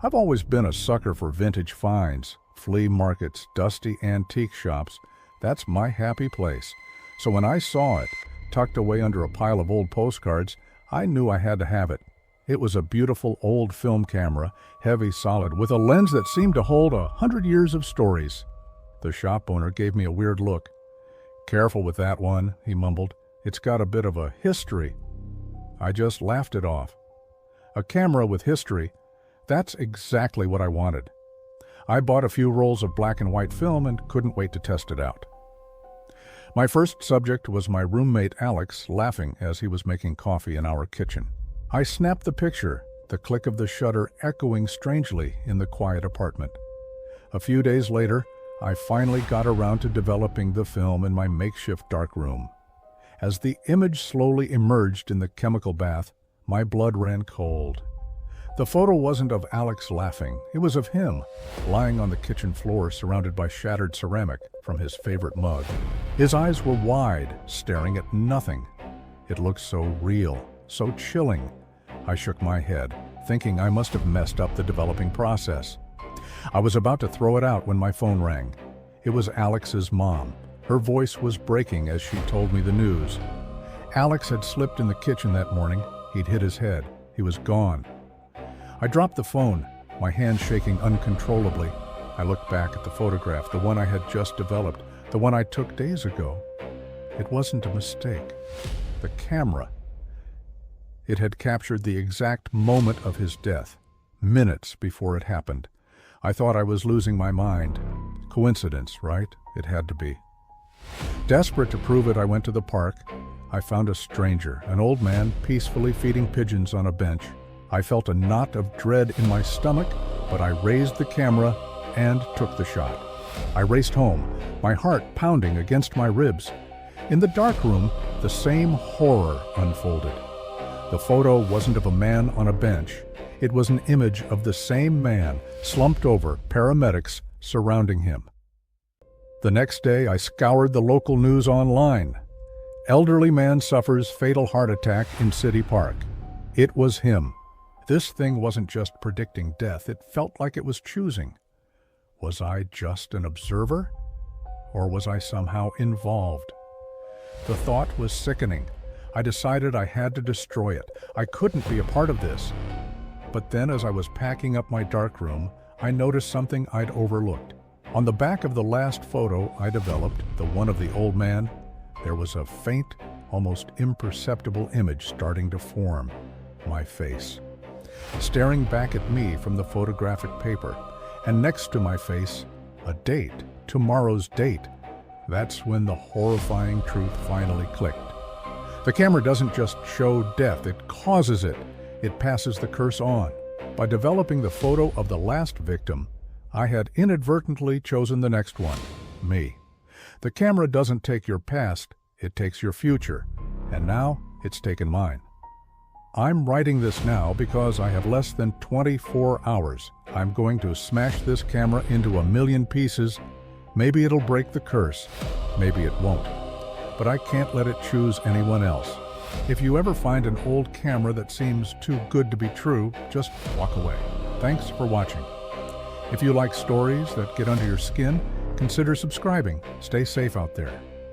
I've always been a sucker for vintage finds, flea markets, dusty antique shops. That's my happy place. So when I saw it, tucked away under a pile of old postcards, I knew I had to have it. It was a beautiful old film camera, heavy, solid, with a lens that seemed to hold 100 years of stories. The shop owner gave me a weird look. "Careful with that one," he mumbled. "It's got a bit of a history." I just laughed it off. A camera with history, that's exactly what I wanted. I bought a few rolls of black and white film and couldn't wait to test it out. My first subject was my roommate Alex laughing as he was making coffee in our kitchen. I snapped the picture, the click of the shutter echoing strangely in the quiet apartment. A few days later, I finally got around to developing the film in my makeshift dark room. As the image slowly emerged in the chemical bath, my blood ran cold. The photo wasn't of Alex laughing, it was of him, lying on the kitchen floor surrounded by shattered ceramic from his favorite mug. His eyes were wide, staring at nothing. It looked so real, so chilling. I shook my head, thinking I must have messed up the developing process. I was about to throw it out when my phone rang. It was Alex's mom. Her voice was breaking as she told me the news. Alex had slipped in the kitchen that morning. He'd hit his head. He was gone. I dropped the phone, my hand shaking uncontrollably. I looked back at the photograph, the one I had just developed, the one I took days ago. It wasn't a mistake. The camera. It had captured the exact moment of his death, minutes before it happened. I thought I was losing my mind. Coincidence, right? It had to be. Desperate to prove it, I went to the park. I found a stranger, an old man peacefully feeding pigeons on a bench. I felt a knot of dread in my stomach, but I raised the camera and took the shot. I raced home, my heart pounding against my ribs. In the dark room, the same horror unfolded. The photo wasn't of a man on a bench. It was an image of the same man, slumped over, paramedics surrounding him. The next day, I scoured the local news online. Elderly man suffers fatal heart attack in City Park. It was him. This thing wasn't just predicting death, it felt like it was choosing. Was I just an observer? Or was I somehow involved? The thought was sickening. I decided I had to destroy it. I couldn't be a part of this. But then as I was packing up my darkroom, I noticed something I'd overlooked. On the back of the last photo I developed, the one of the old man, there was a faint, almost imperceptible image starting to form. My face. Staring back at me from the photographic paper, and next to my face, a date, tomorrow's date. That's when the horrifying truth finally clicked. The camera doesn't just show death, it causes it. It passes the curse on. By developing the photo of the last victim, I had inadvertently chosen the next one, me. The camera doesn't take your past, it takes your future, and now it's taken mine. I'm writing this now because I have less than 24 hours. I'm going to smash this camera into 1,000,000 pieces. Maybe it'll break the curse, maybe it won't. But I can't let it choose anyone else. If you ever find an old camera that seems too good to be true, just walk away. Thanks for watching. If you like stories that get under your skin, consider subscribing. Stay safe out there.